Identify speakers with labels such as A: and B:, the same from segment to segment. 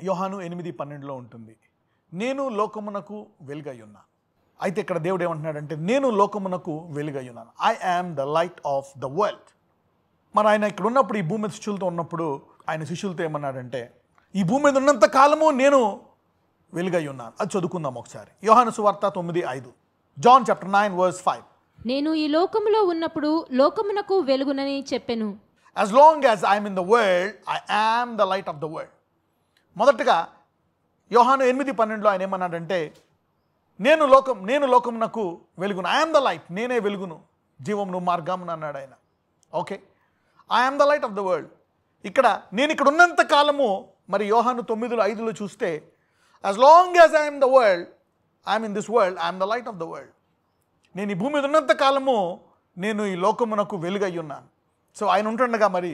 A: యోహాను 8:12 ఉంటుంది. నేను లోకమునకు వెలుగై ఉన్నాను. అయితే ఇక్కడ దేవుడు ఏమంటున్నాడంటే నేను లోకమునకు వెలుగై ఉన్నాను. I am the light of the world. మరి ఆయన ఇక్కడ ఉన్నప్పుడు ఈ భూమి మీద శిష్యులతో ఉన్నప్పుడు ఆయన శిష్యులతో ఏమన్నాడంటే ఈ భూమి మీద ఉన్నంత కాలము నేను వెలుగై ఉన్నాను. అది చదువుకుందాం ఒకసారి. యోహాను సువార్త 9:5. John chapter 9:5.
B: నేను ఈ లోకములో ఉన్నప్పుడు లోకమునకు వెలుగునని చెప్పెను.
A: As long as I am in the world, I am the light of the world. మొదటగా యోహాను 8:12 ఆయన ఏమన్నాడంటే నేను లోకమునకు వెలుగును. ఐ యామ్ ద లైట్, నేనే వెలుగును, జీవమును, మార్గమును అన్నాడు ఆయన. Okay, I am the light of the world. ఇక్కడ నేను ఇక్కడ ఉన్నంత కాలము మరి యోహాను 9:5 చూస్తే as long as I am the world, I am in this world, I am the light of the world. నేను ఈ భూమి మీద ఉన్నంత కాలము నేను ఈ లోకమునకు వెలుగై ఉన్నాను. సో ఆయన ఉంటుండగా మరి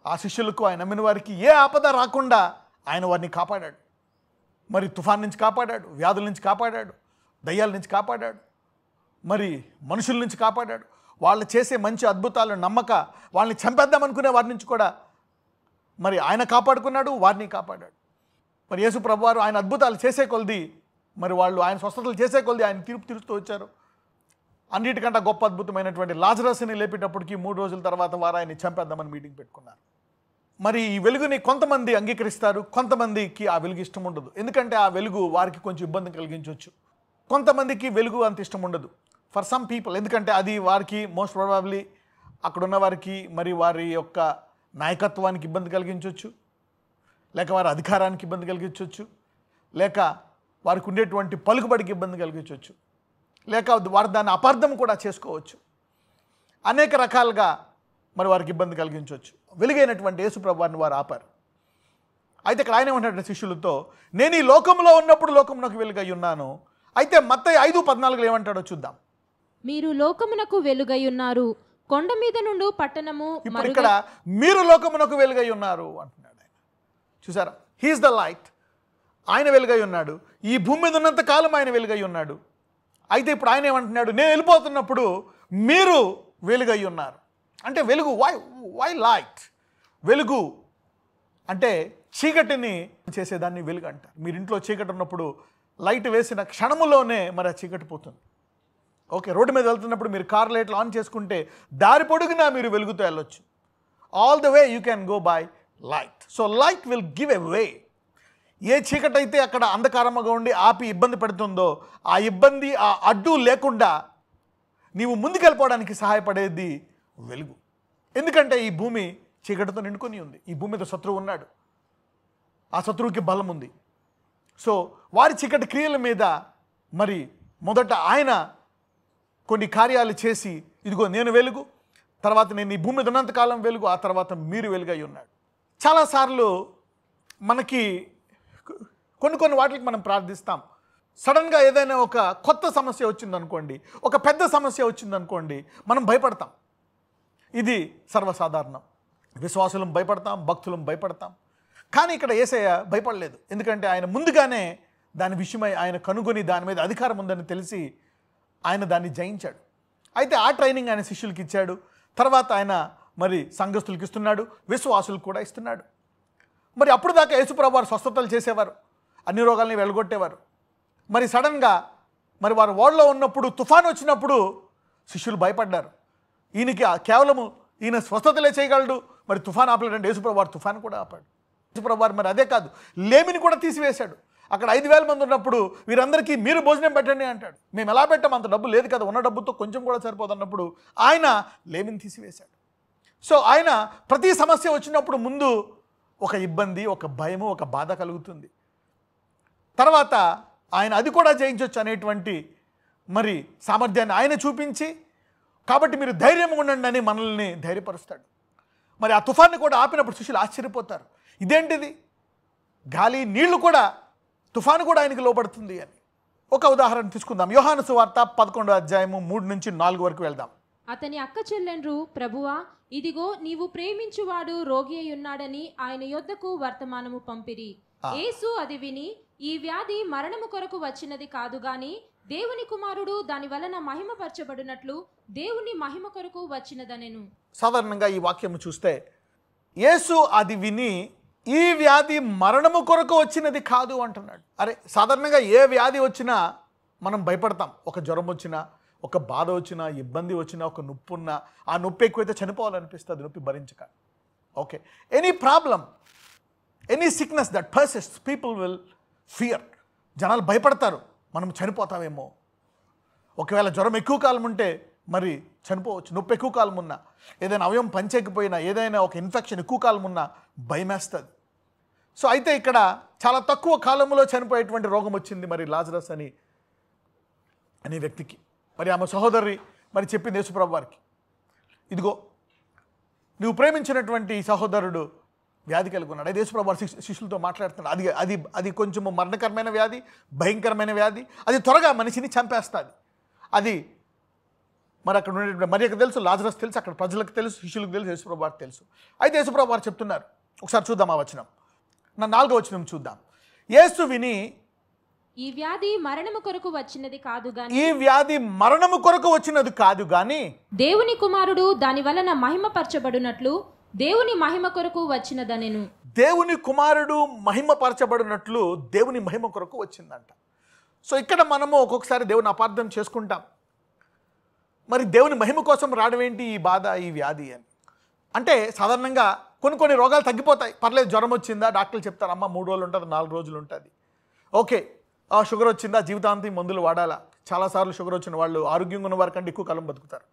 A: ఆ శిష్యులకు ఆయన నమ్మిన వారికి ఏ ఆపద రాకుండా ఆయన వారిని కాపాడాడు. మరి తుఫాన్ నుంచి కాపాడాడు, వ్యాధుల నుంచి కాపాడాడు, దయ్యాల నుంచి కాపాడాడు, మరి మనుషుల నుంచి కాపాడాడు. వాళ్ళు చేసే మంచి అద్భుతాలు నమ్మక వాళ్ళని చంపేద్దామనుకునే వారి నుంచి కూడా మరి ఆయన కాపాడుకున్నాడు, వారిని కాపాడాడు. మరి యేసు ప్రభువారు ఆయన అద్భుతాలు చేసే కొలది మరి వాళ్ళు ఆయన స్వస్థతలు చేసే కొలది ఆయన తీర్పు తీరుస్తూ వచ్చారు. అన్నిటికంటే గొప్ప అద్భుతమైనటువంటి లాజరస్ని లేపేటప్పటికి 3 రోజుల తర్వాత వారు ఆయన్ని చంపేద్దామని మీటింగ్ పెట్టుకున్నారు. మరి ఈ వెలుగుని కొంతమంది అంగీకరిస్తారు, కొంతమందికి ఆ వెలుగు ఇష్టం ఉండదు. ఎందుకంటే ఆ వెలుగు వారికి కొంచెం ఇబ్బంది కలిగించవచ్చు. కొంతమందికి వెలుగు అంత ఇష్టం ఉండదు ఫర్ సమ్ పీపుల్. ఎందుకంటే అది వారికి మోస్ట్ ప్రాబబ్లీ అక్కడున్న వారికి మరి వారి యొక్క నాయకత్వానికి ఇబ్బంది కలిగించవచ్చు, లేక వారి అధికారానికి ఇబ్బంది కలిగించవచ్చు, లేక వారికి ఉండేటువంటి పలుకుబడికి ఇబ్బంది కలిగించవచ్చు, లేక వారు దాన్ని అపార్థం కూడా చేసుకోవచ్చు. అనేక రకాలుగా మరి వారికి ఇబ్బంది కలిగించవచ్చు. వెలుగైనటువంటి యేసు ప్రభువారిని వారు ఆపారు. అయితే ఇక్కడ ఆయన ఏమంటాడు శిష్యులతో నేను ఈ లోకంలో ఉన్నప్పుడు లోకమునకు వెలుగై ఉన్నాను. అయితే మత్తయి 5:14 ఏమంటాడో చూద్దాం.
B: మీరు లోకమునకు వెలుగై ఉన్నారు, కొండ మీద నుండి పట్టణము.
A: ఇప్పుడు ఇక్కడ మీరు లోకమునకు వెలుగై ఉన్నారు అంటున్నాడు ఆయన. చూసారా, హీఈస్ ద లైట్. ఆయన వెలుగై ఉన్నాడు. ఈ భూమి మీద ఉన్నంత కాలం ఆయన వెలుగై ఉన్నాడు. అయితే ఇప్పుడు ఆయన ఏమంటున్నాడు, నేను వెళ్ళిపోతున్నప్పుడు మీరు వెలుగై ఉన్నారు. అంటే వెలుగు, వై లైట్? వెలుగు అంటే చీకటిని చేసేదాన్ని వెలుగు అంటారు. మీరు ఇంట్లో చీకటి ఉన్నప్పుడు లైట్ వేసిన క్షణములోనే మరి ఆ చీకటి పోతుంది. ఓకే, రోడ్డు మీద వెళ్తున్నప్పుడు మీరు కార్ లైట్లు ఆన్ చేసుకుంటే దారి పొడుగునా మీరు వెలుగుతూ వెళ్ళొచ్చు. All the way you can go by light. So light will give a way. ఏ చీకటి అయితే అక్కడ అంధకారంగా ఉండి ఆపి ఇబ్బంది పెడుతుందో ఆ ఇబ్బంది, ఆ అడ్డు లేకుండా నీవు ముందుకెళ్ళిపోవడానికి సహాయపడేది వెలుగు. ఎందుకంటే ఈ భూమి చీకటితో నిండుకొని ఉంది. ఈ భూమి మీద శత్రువు ఉన్నాడు, ఆ శత్రువుకి బలం ఉంది. సో వారి చీకటి క్రియల మీద మరి మొదట ఆయన కొన్ని కార్యాలు చేసి ఇదిగో నేను వెలుగు, తర్వాత నేను ఈ భూమి మీద ఉన్నంతకాలం వెలుగు, ఆ తర్వాత మీరు వెలుగై ఉన్నాడు. చాలాసార్లు మనకి కొన్ని వాటికి మనం ప్రార్థిస్తాం. సడన్గా ఏదైనా ఒక కొత్త సమస్య వచ్చిందనుకోండి, ఒక పెద్ద సమస్య వచ్చిందనుకోండి, మనం భయపడతాం. ఇది సర్వసాధారణం. విశ్వాసులం భయపడతాం, భక్తులం భయపడతాం. కానీ ఇక్కడ యేసయ్య భయపడలేదు. ఎందుకంటే ఆయన ముందుగానే దాని విషయమై ఆయన కనుగొని దాని మీద అధికారం ఉందని తెలిసి ఆయన దాన్ని జయించాడు. అయితే ఆ ట్రైనింగ్ ఆయన శిష్యులకి ఇచ్చాడు. తర్వాత ఆయన మరి సంఘస్థులకి ఇస్తున్నాడు, విశ్వాసులకు కూడా ఇస్తున్నాడు. మరి అప్పుడు దాకా యేసుప్రభువు వారు స్వస్థతలు చేసేవారు, అన్ని రోగాల్ని వెళ్ళగొట్టేవారు. మరి సడన్గా మరి వారు ఓడలో ఉన్నప్పుడు తుఫాను వచ్చినప్పుడు శిష్యులు భయపడ్డారు. ఈయనకి కేవలము ఈయన స్వస్థతలే చేయగలడు, మరి తుఫాను ఆపలేడంటే యేసుప్రభువు వారు తుఫాను కూడా ఆపాడు. యేసుప్రభువు వారు మరి అదే కాదు, లేమిని కూడా తీసివేశాడు. అక్కడ 5,000 మంది ఉన్నప్పుడు వీరందరికీ మీరు భోజనం పెట్టండి అంటాడు. మేము ఎలా పెట్టాం, అంత డబ్బు లేదు కదా, ఉన్న డబ్బుతో కొంచెం కూడా సరిపోతున్నప్పుడు ఆయన లేమిని తీసివేశాడు. సో ఆయన ప్రతి సమస్య వచ్చినప్పుడు ముందు ఒక ఇబ్బంది, ఒక భయము, ఒక బాధ కలుగుతుంది. తర్వాత ఆయన అది కూడా జయించవచ్చు అనేటువంటి మరి సామర్థ్యాన్ని ఆయన చూపించి, కాబట్టి మీరు ధైర్యంగా ఉండండి అని మనల్ని ధైర్యపరుస్తాడు. మరి ఆ తుఫాన్ని కూడా ఆపినప్పుడు శిష్యులు ఆశ్చర్యపోతారు, ఇదేంటిది, గాలి నీళ్లు కూడా, తుఫాను కూడా ఆయనకి లోబడుతుంది అని. ఒక ఉదాహరణ తీసుకుందాం. యోహాను సువార్త 11:3-4 వరకు వెళ్దాం.
B: అతని అక్క చెల్లెండ్రు, ప్రభువా ఇదిగో నీవు ప్రేమించువాడు రోగి అయి ఉన్నాడని ఆయన యొద్దకు వర్తమానము పంపిరి. యేసు అది విని, ఈ వ్యాధి మరణము కొరకు వచ్చినది కాదు గాని దేవుని కుమారుడు దాని వలన మహిమపరచబడినట్లు దేవుని మహిమ కొరకు వచ్చినదనెను.
A: సాధారణంగా ఈ వాక్యము చూస్తే యేసు అది విని, ఈ వ్యాధి మరణము కొరకు వచ్చినది కాదు అంటున్నాడు. అరే, సాధారణంగా ఏ వ్యాధి వచ్చినా మనం భయపడతాం. ఒక జ్వరం వచ్చినా, ఒక బాధ వచ్చినా, ఇబ్బంది వచ్చినా, ఒక నొప్పి ఉన్నా, ఆ నొప్పి ఎక్కువైతే చనిపోవాలనిపిస్తుంది నొప్పి భరించక. Okay, any problem, any sickness that persists, people will fear. జనాలు భయపడతారు, మనం చనిపోతామేమో. ఒకవేళ జ్వరం ఎక్కువ కాలం ఉంటే మరి చనిపోవచ్చు. నొప్పి ఎక్కువ కాలం ఉన్నా, ఏదైనా అవయవం పనిచేయకపోయినా, ఏదైనా ఒక ఇన్ఫెక్షన్ ఎక్కువ కాలం ఉన్నా భయమేస్తుంది. సో అయితే ఇక్కడ చాలా తక్కువ కాలంలో చనిపోయేటువంటి రోగం వచ్చింది మరి లాజరస్ అనే వ్యక్తికి. మరి ఆమె సహోదరి మరి చెప్పింది యేసుప్రభు వారికి, ఇదిగో నువ్వు ప్రేమించినటువంటి సహోదరుడు వ్యాధి కలిగి ఉన్నాడు. అయితే యేసుప్రభు వారి శిష్యులతో మాట్లాడుతున్నాడు. అది కొంచెము మరణకరమైన వ్యాధి, భయంకరమైన వ్యాధి. అది త్వరగా మనిషిని చంపేస్తుంది. అది మరి అక్కడ ఉండేటువంటి మరియకు తెలుసు, లాజరస్ తెలుసు, అక్కడ ప్రజలకు తెలుసు, శిష్యులకు తెలుసు, యేసుప్రభు వారికి తెలుసు. అయితే యేసుప్రభు వారు చెప్తున్నారు, ఒకసారి చూద్దాం ఆ వచనం, 4వ వచనం చూద్దాం. యేసు విని,
B: ఈ వ్యాధి మరణము కొరకు వచ్చినది కాదు గాని,
A: ఈ వ్యాధి మరణము కొరకు వచ్చినది కాదు గాని,
B: దేవుని కుమారుడు దాని వలన మహిమపరచబడినట్లు దేవుని మహిమ కొరకు వచ్చినదనెను.
A: దేవుని కుమారుడు మహిమపరచబడినట్లు దేవుని మహిమ కొరకు వచ్చిందంట. సో ఇక్కడ మనము ఒక్కొక్కసారి దేవుని అపార్థం చేసుకుంటాం. మరి దేవుని మహిమ కోసం రావడం ఏంటి ఈ బాధ, ఈ వ్యాధి అని అంటే, సాధారణంగా కొన్ని రోగాలు తగ్గిపోతాయి. పర్లేదు, జ్వరం వచ్చిందా డాక్టర్లు చెప్తారు, అమ్మ 3 రోజులు ఉంటుంది, 4 రోజులు ఉంటుంది. ఓకే, షుగర్ వచ్చిందా జీవితాంతం మందులు వాడాలా. చాలాసార్లు షుగర్ వచ్చిన వాళ్ళు ఆరోగ్యంగా ఉన్న వారి కంటే ఎక్కువ కాలం బతుకుతారు,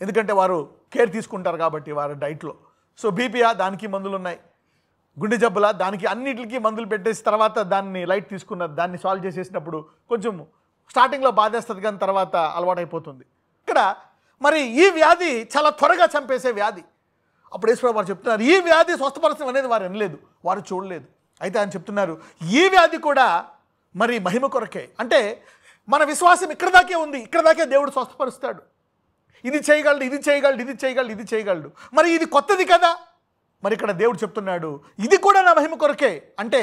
A: ఎందుకంటే వారు కేర్ తీసుకుంటారు కాబట్టి వారి డైట్లో. సో బీపీయా, దానికి మందులు ఉన్నాయి. గుండె జబ్బులా, దానికి అన్నిటికీ మందులు పెట్టేసి తర్వాత దాన్ని లైట్ తీసుకున్నారు, దాన్ని సాల్వ్ చేసేసినప్పుడు కొంచెం స్టార్టింగ్లో బాధేస్తుంది కానీ తర్వాత అలవాటైపోతుంది. ఇక్కడ మరి ఈ వ్యాధి చాలా త్వరగా చంపేసే వ్యాధి. అప్పుడు యేసుప్రభు వారు చెప్తున్నారు, ఈ వ్యాధి స్వస్థపరచడం అనేది వారు వినలేదు, వారు చూడలేదు. అయితే ఆయన చెప్తున్నారు, ఈ వ్యాధి కూడా మరి మహిమ కొరకే. అంటే మన విశ్వాసం ఇక్కడ దాకే ఉంది, ఇక్కడ దాకే దేవుడు స్వస్థపరుస్తాడు. ఇది చేయగలడు, ఇది చేయగలడు, ఇది చేయగలడు, ఇది చేయగలడు. మరి ఇది కొత్తది కదా. మరి ఇక్కడ దేవుడు చెప్తున్నాడు, ఇది కూడా నా మహిమ కొరకే. అంటే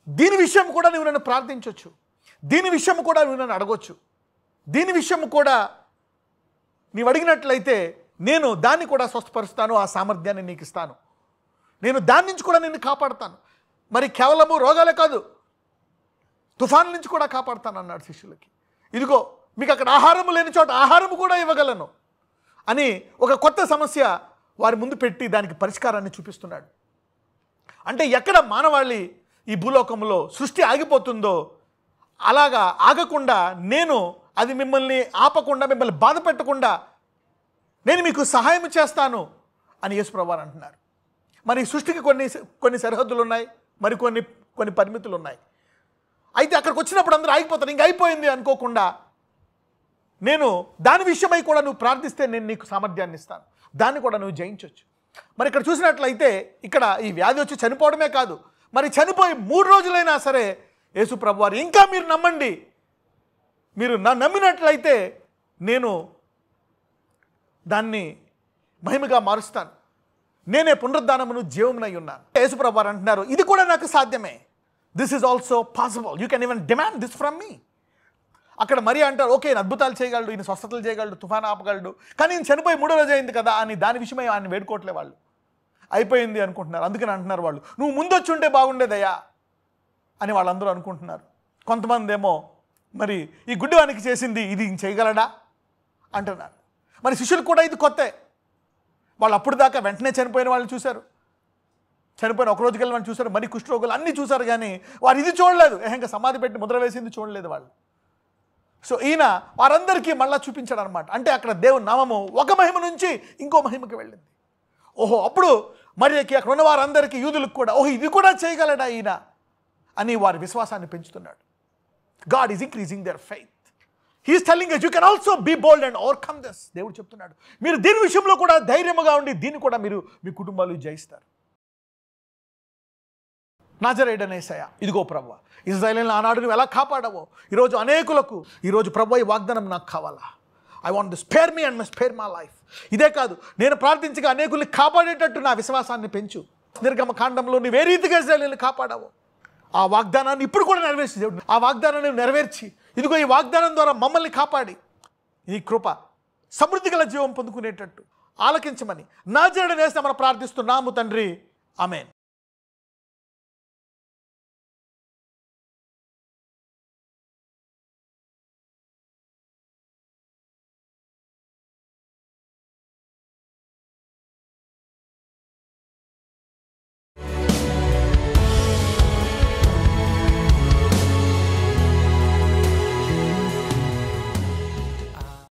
A: దీని విషయం కూడా నువ్వు నన్ను ప్రార్థించవచ్చు, దీని విషయం కూడా నువ్వు నన్ను అడగొచ్చు, దీని విషయం కూడా నీవు అడిగినట్లయితే నేను దాన్ని కూడా స్వస్థపరుస్తాను, ఆ సామర్థ్యాన్ని నీకు ఇస్తాను, నేను దాని నుంచి కూడా నిన్ను కాపాడుతాను. మరి కేవలము రోగాలే కాదు, తుఫాన్ నుంచి కూడా కాపాడుతాను అన్నాడు శిష్యులకి. ఇదిగో మీకు అక్కడ ఆహారము లేని చోట ఆహారము కూడా ఇవ్వగలను అని ఒక కొత్త సమస్య వారి ముందు పెట్టి దానికి పరిష్కారాన్ని చూపిస్తున్నాడు. అంటే ఎక్కడ మానవాళి ఈ భూలోకంలో సృష్టి ఆగిపోతుందో అలాగా ఆగకుండా, నేను అది మిమ్మల్ని ఆపకుండా, మిమ్మల్ని బాధ పెట్టకుండా నేను మీకు సహాయం చేస్తాను అని యేసుప్రభు వారు అంటున్నారు. మరి సృష్టికి కొన్ని సరిహద్దులు ఉన్నాయి, మరి కొన్ని పరిమితులు ఉన్నాయి. అయితే అక్కడికి వచ్చినప్పుడు అందరూ ఆగిపోతారు. ఇంక అయిపోయింది అనుకోకుండా, నేను దాని విషయమై కూడా నువ్వు ప్రార్థిస్తే నేను నీకు సామర్థ్యాన్ని ఇస్తాను, దాన్ని కూడా నువ్వు జయించవచ్చు. మరి ఇక్కడ చూసినట్లయితే ఇక్కడ ఈ వ్యాధి వచ్చి చనిపోవడమే కాదు, మరి చనిపోయి 3 రోజులైనా సరే యేసు ప్రభువారు ఇంకా మీరు నమ్మండి, మీరు నమ్మినట్లయితే నేను దాన్ని మహిమగా మారుస్తాను, నేనే పునరుద్ధానమును జీవమునై ఉన్నాను. యేసు ప్రభువారు అంటున్నారు, ఇది కూడా నాకు సాధ్యమే. This is also possible, you can even demand this from మీ. అక్కడ మరి అంటారు, ఓకే ఈయన అద్భుతాలు చేయగలడు, ఈయన స్వస్థతలు చేయగలడు, తుఫాను ఆపగలడు, కానీ ఈయన చనిపోయి 3వ రోజు అయింది కదా అని దాని విషయమై ఆయన వేడుకోవట్లే. వాళ్ళు అయిపోయింది అనుకుంటున్నారు. అందుకని అంటున్నారు వాళ్ళు, నువ్వు ముందు వచ్చి ఉంటే బాగుండేదయ్యా అని వాళ్ళందరూ అనుకుంటున్నారు. కొంతమంది ఏమో మరి ఈ గుడ్డివానికి చేసింది ఇది చేయగలడా అంటున్నారు. మరి శిష్యులు కూడా ఇది కొత్తే. వాళ్ళు అప్పుడు దాకా వెంటనే చనిపోయిన వాళ్ళని చూశారు, చనిపోయిన ఒక రోజుకి వెళ్ళి వాళ్ళు చూశారు, మరి కుష్ఠరోగులు అన్నీ చూశారు, కానీ వారు ఇది చూడలేదు. ఇంకా సమాధి పెట్టి ముద్ర వేసింది చూడలేదు వాళ్ళు. సో ఈయన వారందరికీ మళ్ళా చూపించాడు అనమాట. అంటే అక్కడ దేవుని నామము ఒక మహిమ నుంచి ఇంకో మహిమకి వెళ్ళింది. ఓహో, అప్పుడు మరియకి అక్కడ ఉన్న వారందరికీ, యూదులకు కూడా, ఓహో ఇది కూడా చేయగలడా ఈయన అని వారి విశ్వాసాన్ని పెంచుతున్నాడు. God is increasing their faith. He is telling us you can also be bold and overcome this. దేవుడు చెప్తున్నాడు, మీరు దీని విషయంలో కూడా ధైర్యముగా ఉండి దీన్ని కూడా మీరు మీ కుటుంబాలు జయిస్తారు. నాజరేయుడైన యేసయ్య, ఇదిగో ప్రభువా, ఇశ్రాయేలును ఆనాడు నువ్వు ఎలా కాపాడావో ఈరోజు అనేకులకు, ఈరోజు ప్రభువా ఈ వాగ్దానం నాకు కావాలా. I want to spare me and spare my life. ఇదే కాదు, నేను ప్రార్థించగా అనేకుల్ని కాపాడేటట్టు నా విశ్వాసాన్ని పెంచు. నిర్గమకాండంలో నువ్వు ఏ రీతిగా ఇశ్రాయేలును కాపాడావో ఆ వాగ్దానాన్ని ఇప్పుడు కూడా నెరవేర్చి దేవుడు, ఆ వాగ్దానాన్ని నెరవేర్చి ఇదిగో ఈ వాగ్దానం ద్వారా మమ్మల్ని కాపాడి ఈ కృప సమృద్ధి గల జీవం పొందుకునేటట్టు ఆలకించమని నాజరేయుడైన యేసు నామమున ప్రార్థిస్తున్నాము తండ్రి, ఆమేన్.